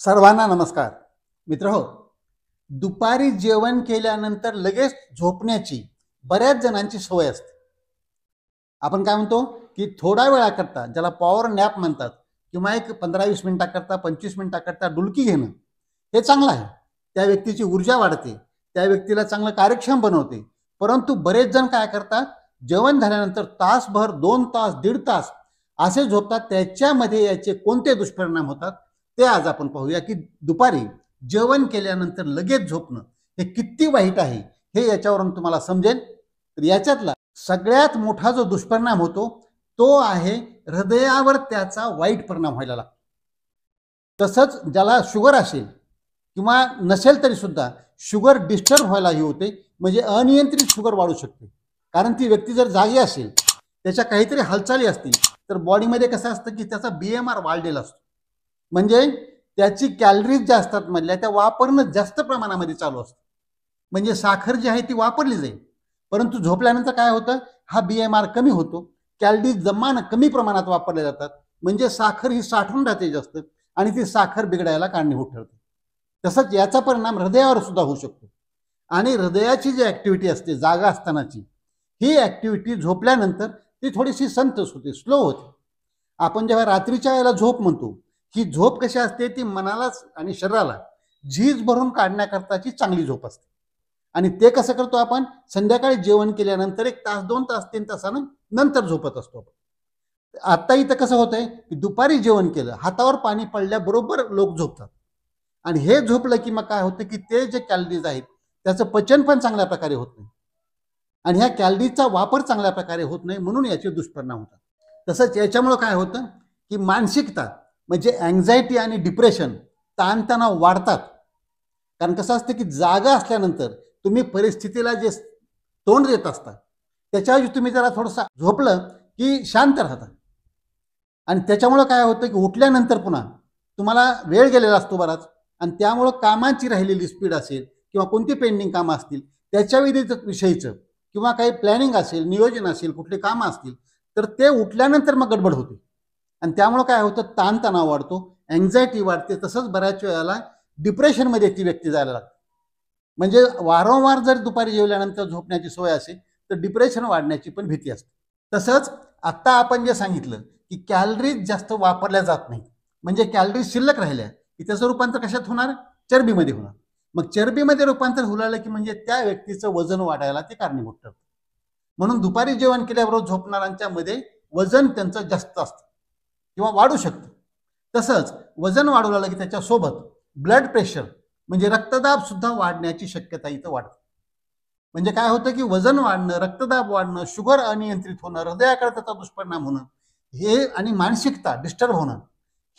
सर्वांना नमस्कार. मित्रहो, दुपारी जेवण केल्यानंतर लगेच झोपण्याची बऱ्याच जणांची सवय असते. आपण काय म्हणतो की थोडा वेळाकरता, ज्याला पॉवर नॅप म्हणतात, किंवा एक 15-20 मिनिटाकरता 25 मिनिटाकरता डुलकी घेणं हे चांगलं आहे. त्या व्यक्तीची ऊर्जा वाढते, त्या व्यक्तीला चांगलं कार्यक्षम बनवते. परंतु बरेच जण काय करतात, जेवण झाल्यानंतर तासभर, 2 तास, 1.5 तास असे झोपतात. त्याच्यामध्ये याचे कोणते दुष्परिणाम होतात ते आज आपण पाहूया. की दुपारी जेवण केल्यानंतर लगेच झोपणं हे किती वाईट आहे हे याच्यावरून तुम्हाला समजेल. तर याच्यातला सगळ्यात मोठा जो दुष्परिणाम होतो तो आहे हृदयावर त्याचा वाईट परिणाम व्हायला लागतो. तसंच ज्याला शुगर असेल किंवा नसेल तरी सुद्धा शुगर डिस्टर्ब व्हायलाही होते. म्हणजे अनियंत्रित शुगर वाढू शकते. कारण ती व्यक्ती जर जागी असेल, त्याच्या काहीतरी हालचाली असतील, तर बॉडीमध्ये कसं असतं की त्याचा BMR वाढलेला असतो. म्हणजे त्याची कॅलरीज ज्या असतात मधल्या त्या वापरणं जास्त प्रमाणामध्ये चालू असतं. म्हणजे साखर जी आहे ती वापरली जाईल, परंतु झोपल्यानंतर काय होतं, हा BMR कमी होतो, कॅलरीज जमानं कमी प्रमाणात वापरल्या जातात. म्हणजे साखर ही साठवून राहते जास्त आणि ती साखर बिघडायला कारणीभूत ठरते. तसंच याचा परिणाम हृदयावर सुद्धा होऊ शकतो. आणि हृदयाची जी ॲक्टिव्हिटी असते जागा असतानाची, ही ॲक्टिव्हिटी झोपल्यानंतर ती थोडीशी संतस होते, स्लो होते. आपण जेव्हा रात्रीच्या वेळेला झोप म्हणतो, ही झोप कशी असते, ती मनाला आणि शरीराला झीज भरून काढण्याकरताची चांगली झोप असते. आणि ते कसं करतो आपण, संध्याकाळी जेवण केल्यानंतर 1 तास, 2 तास, 3 तासानं नंतर झोपत असतो आपण. आता इथं कसं होतंय की दुपारी जेवण केलं, हातावर पाणी पडल्याबरोबर लोक झोपतात. आणि हे झोपलं की मग काय होतं की ते जे कॅलरीज आहेत त्याचं पचन पण चांगल्या प्रकारे होत नाही. आणि ह्या कॅलरीजचा वापर चांगल्या प्रकारे होत नाही, म्हणून याचे दुष्परिणाम होतात. तसंच याच्यामुळं काय होतं की मानसिकता म्हणजे अँझायटी आणि डिप्रेशन, ताणतणाव वाढतात. कारण कसं असतं की जागा असल्यानंतर तुम्ही परिस्थितीला जे तोंड देत असता त्याच्याऐवजी तुम्ही जरा थोडंसं झोपलं की शांत राहता. आणि त्याच्यामुळं काय होतं की उठल्यानंतर पुन्हा तुम्हाला वेळ गेलेला असतो बराच, आणि त्यामुळं कामाची राहिलेली स्पीड असेल किंवा कोणती पेंडिंग कामं असतील त्याच्या विषयीचं किंवा काही प्लॅनिंग असेल, नियोजन असेल, कुठले कामं असतील, तर ते उठल्यानंतर मग गडबड होते. आणि त्यामुळं काय होतं, ताणतणाव वाढतो, अँझायटी वाढते. तसंच बऱ्याच वेळेला डिप्रेशनमध्ये ती व्यक्ती जायला लागते. म्हणजे वारंवार जर दुपारी जेवल्यानंतर झोपण्याची सोय असेल तर डिप्रेशन वाढण्याची पण भीती असते. तसंच आत्ता आपण जे सांगितलं की कॅलरीज जास्त वापरल्या जात नाही, म्हणजे कॅलरीज शिल्लक राहिल्या की त्याचं रूपांतर कशात होणार, चरबीमध्ये होणार. मग चरबीमध्ये रूपांतर होणार की म्हणजे त्या व्यक्तीचं वजन वाढायला ते कारणीभूत ठरतं. म्हणून दुपारी जेवण केल्याबरोबर झोपणाऱ्यांच्या मध्ये वजन त्यांचं जास्त असतं किंवा वाढू शकतं. तसंच वजन वाढू लागलं की त्याच्यासोबत ब्लड प्रेशर म्हणजे रक्तदाब सुद्धा वाढण्याची शक्यता इथं वाढते. म्हणजे काय होतं की वजन वाढणं, रक्तदाब वाढणं, शुगर अनियंत्रित होणं, हृदयाकडे त्याचा दुष्परिणाम होणं, हे आणि मानसिकता डिस्टर्ब होणं,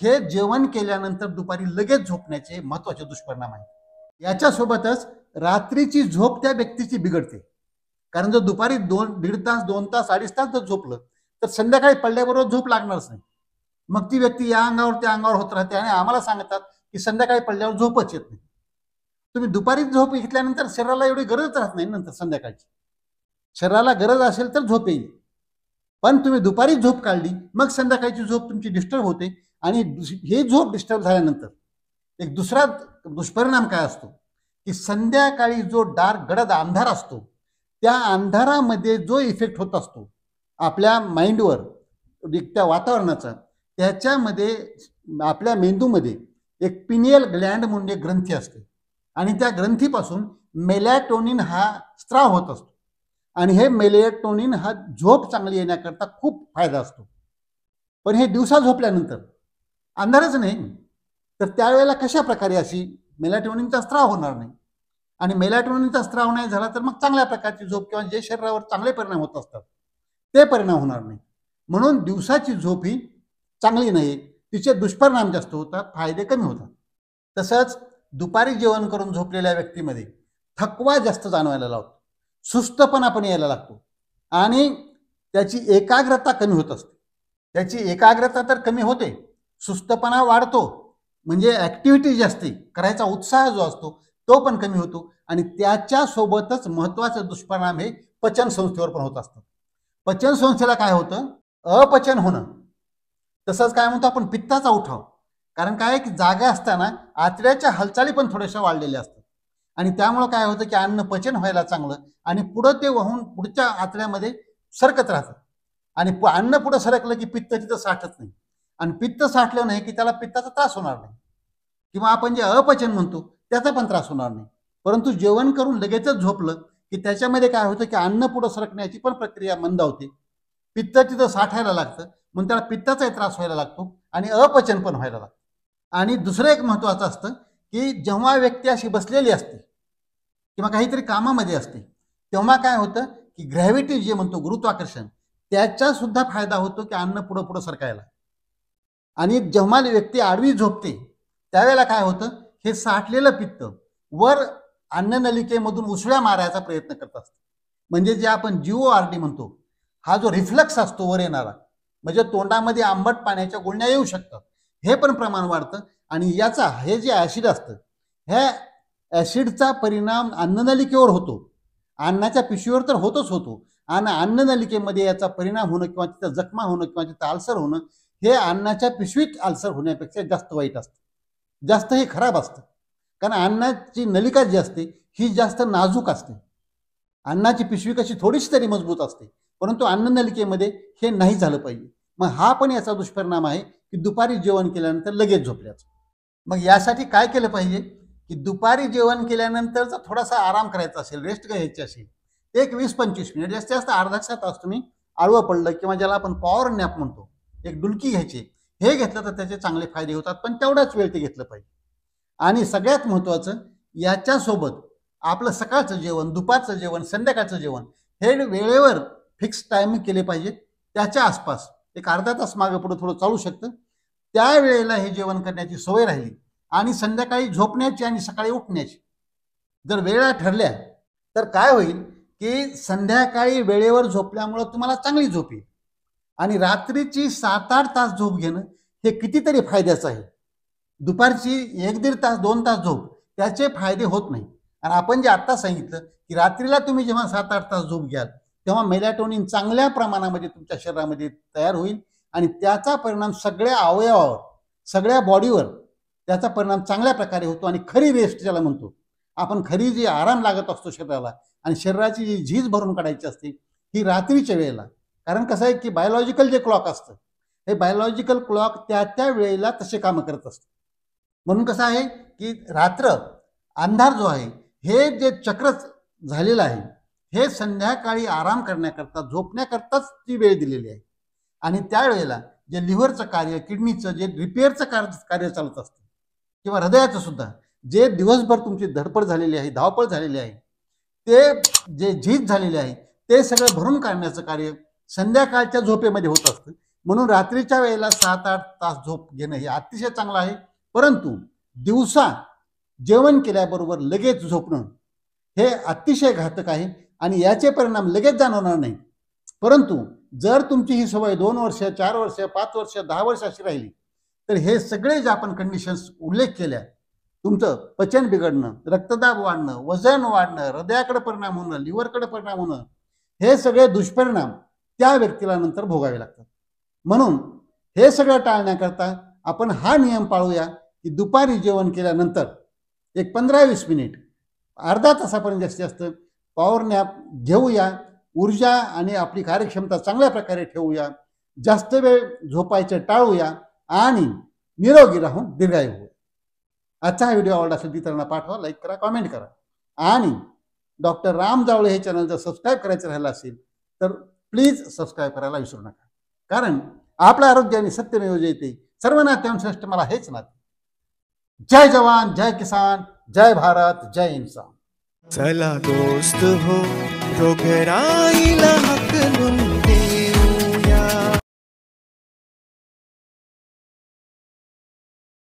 हे जेवण केल्यानंतर दुपारी लगेच झोपण्याचे महत्त्वाचे दुष्परिणाम आहेत. याच्यासोबतच रात्रीची झोप त्या व्यक्तीची बिघडते. कारण जर दुपारी 1.5 तास, 2 तास, 2.5 तास जर झोपलं तर संध्याकाळी पडल्याबरोबर झोप लागणारच नाही. मग ती व्यक्ती या अंगावर त्या अंगावर होत राहते आणि आम्हाला सांगतात की संध्याकाळी पडल्यावर झोपच येत नाही. तुम्ही दुपारी झोप घेतल्यानंतर शरीराला एवढी गरज राहत नाही. नंतर संध्याकाळची शरीराला गरज असेल तर झोप येईल, पण तुम्ही दुपारी झोप काढली मग संध्याकाळची झोप तुमची डिस्टर्ब होते. आणि ही झोप डिस्टर्ब झाल्यानंतर एक दुसरा दुष्परिणाम काय असतो की संध्याकाळी जो डार्क गडद अंधार असतो, त्या अंधारामध्ये जो इफेक्ट होत असतो आपल्या माइंडवर, त्या वातावरणाचा, त्याच्यामध्ये आपल्या मेंदूमध्ये एक पिनियल ग्लँड म्हणून एक ग्रंथी असते आणि त्या ग्रंथीपासून मेलॅटोनिन हा स्त्राव होत असतो. आणि हे मेलॅटोनिन हा झोप चांगली येण्याकरता खूप फायदा असतो. पण हे दिवसा झोपल्यानंतर अंधारच नाही, तर त्यावेळेला कशा प्रकारे अशी मेलॅटोनिनचा स्त्राव होणार नाही. आणि मेलॅटोनिनचा स्त्राव नाही झाला तर मग चांगल्या प्रकारची झोप किंवा जे शरीरावर चांगले परिणाम होत असतात ते परिणाम होणार नाही. म्हणून दिवसाची झोप ही चांगली नाही, तिचे दुष्परिणाम जास्त होतात, फायदे कमी होतात. तसंच दुपारी जेवण करून झोपलेल्या व्यक्तीमध्ये थकवा जास्त जाणवायला लावतो, सुस्तपणा पण यायला लागतो आणि त्याची एकाग्रता कमी होत असते. त्याची एकाग्रता तर कमी होते, सुस्तपणा वाढतो, म्हणजे ॲक्टिव्हिटी जी असते करायचा उत्साह जो असतो तो पण कमी होतो. आणि त्याच्यासोबतच महत्त्वाचं दुष्परिणाम हे पचन संस्थेवर पण होत असतात. पचन संस्थेला काय होतं, अपचन होणं. तसंच काय म्हणतो आपण, पित्ताचा उठाव. कारण काय आहे की जागा असताना आतड्याच्या हालचाली पण थोड्याशा वाढलेल्या असतात आणि त्यामुळं काय होतं की अन्न पचन व्हायला चांगलं आणि पुढं ते वाहून पुढच्या आतड्यामध्ये सरकत राहतं आणि अन्न पुढं सरकलं की पित्त तिथं साठत नाही आणि पित्त साठलं नाही की त्याला पित्ताचा त्रास होणार नाही किंवा आपण जे अपचन म्हणतो त्याचा पण त्रास होणार नाही. परंतु जेवण करून लगेचच झोपलं की त्याच्यामध्ये काय होतं की अन्न पुढं सरकण्याची पण प्रक्रिया मंदावते, पित्त तिथं साठायला लागतं, म्हणून त्याला पित्ताचाही त्रास व्हायला लागतो आणि अपचन पण व्हायला लागतं. आणि दुसरं एक महत्वाचं असतं की जेव्हा व्यक्ती अशी बसलेली असते किंवा काहीतरी कामामध्ये असते तेव्हा काय होतं की ग्रॅव्हिटी जे म्हणतो गुरुत्वाकर्षण त्याचा सुद्धा फायदा होतो की अन्न पुढं पुढं सरकायला. आणि जेव्हा व्यक्ती आडवी झोपते त्यावेळेला काय होतं हे साठलेलं पित्त वर अन्ननलिकेमधून उसळ्या मारायचा प्रयत्न करत असतं. म्हणजे जे आपण GORD म्हणतो हा जो रिफ्लक्स असतो वर येणारा म्हणजे तोंडामध्ये आंबट पाण्याच्या गुळण्या येऊ शकतात हे पण प्रमाण वाढतं आणि याचा हे जे ऍसिड असतं ह्या ऍसिडचा परिणाम अन्ननलिकेवर होतो, अन्नाच्या पिशवीवर तर होतोच होतो आणि अन्ननलिकेमध्ये याचा परिणाम होणं किंवा तिथं जखमा होणं किंवा तिथं अल्सर होणं हे अन्नाच्या पिशवीत अल्सर होण्यापेक्षा जास्त वाईट असतं, जास्त हे खराब असतं. कारण अन्नाची नलिका जी असते ही जास्त नाजूक असते. अन्नाची पिशवी कशी थोडीशी तरी मजबूत असते परंतु अन्ननलिकेमध्ये हे नाही झालं पाहिजे. मग हा पण याचा दुष्परिणाम आहे की दुपारी जेवण केल्यानंतर लगेच झोपल्याचं. मग यासाठी काय केलं पाहिजे की दुपारी जेवण केल्यानंतरचा थोडासा आराम करायचा असेल, रेस्ट घ्यायची असेल, एक 20-25 मिनिट जास्तीत जास्त अर्धा तास तुम्ही आडवं पडलं किंवा ज्याला आपण पॉवर नॅप म्हणतो एक डुलकी घ्यायची, हे घेतलं तर त्याचे चांगले फायदे होतात, पण तेवढाच वेळ ते घेतलं पाहिजे. आणि सगळ्यात महत्त्वाचं याच्यासोबत आपलं सकाळचं जेवण, दुपारचं जेवण, संध्याकाळचं जेवण हे वेळेवर फिक्स टायमिंग केले पाहिजे. त्याच्या आसपास एक अर्धा तास मागं पुढं थोडं चालू शकतं, त्या वेळेला हे जेवण करण्याची सवय राहिली आणि संध्याकाळी झोपण्याची आणि सकाळी उठण्याची जर वेळा ठरल्या तर काय होईल की संध्याकाळी वेळेवर झोपल्यामुळं तुम्हाला चांगली झोप येईल आणि रात्रीची 7-8 तास झोप घेणं हे कितीतरी फायद्याचं आहे. दुपारची 1-1.5 तास 2 तास झोप त्याचे फायदे होत नाही. आणि आपण जे आत्ता सांगितलं की रात्रीला तुम्ही जेव्हा 7-8 तास झोप घ्याल तेव्हा मेलॅटोनिन चांगल्या प्रमाणामध्ये तुमच्या शरीरामध्ये तयार होईल आणि त्याचा परिणाम सगळ्या अवयवावर, सगळ्या बॉडीवर त्याचा परिणाम चांगल्या प्रकारे होतो. आणि खरी रेस्ट ज्याला म्हणतो आपण, खरी जी आराम लागत असतो शरीराला आणि शरीराची जी झीज भरून काढायची असते ही रात्रीच्या वेळेला. कारण कसं आहे की बायोलॉजिकल जे क्लॉक असतं हे बायोलॉजिकल क्लॉक त्या वेळेला तसे कामं करत असतं. म्हणून कसं आहे की रात्र अंधार जो आहे हे जे चक्र झालेलं आहे हे संध्याकाळी आराम करण्याकरता, झोपण्याकरताच ती वेळ दिलेली आहे. आणि त्यावेळेला जे लिव्हरचं कार्य, किडनीचं जे रिपेअरचं कार्य चालत असतं किंवा हृदयाचं सुद्धा, जे दिवसभर तुमची धडपड झालेली आहे, धावपळ झालेली आहे, ते जे झीज झालेले आहे ते सगळं भरून काढण्याचं कार्य संध्याकाळच्या झोपेमध्ये होत असतं. म्हणून रात्रीच्या वेळेला 7-8 तास झोप घेणं हे अतिशय चांगलं आहे. परंतु दिवसा जेवण केल्याबरोबर लगेच झोपणं हे अतिशय घातक आहे आणि याचे परिणाम लगेच जाणवणार नाही. परंतु जर तुमची ही सवय 2 वर्ष, 4 वर्ष, 5 वर्ष, 10 वर्ष अशी राहिली तर हे सगळे जे आपण कंडिशन्स उल्लेख केल्या, तुमचं पचन बिघडणं, रक्तदाब वाढणं, वजन वाढणं, हृदयाकडे परिणाम होणं, लिव्हरकडे परिणाम होणं, हे सगळे दुष्परिणाम त्या व्यक्तीला नंतर भोगावे लागतात. म्हणून हे सगळं टाळण्याकरता आपण हा नियम पाळूया की दुपारी जेवण केल्यानंतर एक 15-20 मिनिट, अर्धा तासापर्यंत जास्तीत जास्त पॉवर नॅप घेऊया. ऊर्जा आणि आपली कार्यक्षमता चांगल्या प्रकारे ठेवूया, जास्त वेळ झोपायचं टाळूया आणि निरोगी राहून दीर्घायू होऊ. आजचा हा व्हिडिओ आवडला असेल इतरांना पाठवा, लाईक करा, कॉमेंट करा आणि डॉक्टर राम जावळे हे चॅनल जर सबस्क्राईब करायचं राहिलं असेल तर प्लीज सबस्क्राईब करायला विसरू नका. कारण आपलं आरोग्य आणि सत्यमेव जयते, सर्व नात्यांश्रेष्ठ मला हेच नाते. जय जवान, जय किसान, जय भारत, जय इंसान. चला दोस्त हो, रोगराईला हाकलून दे.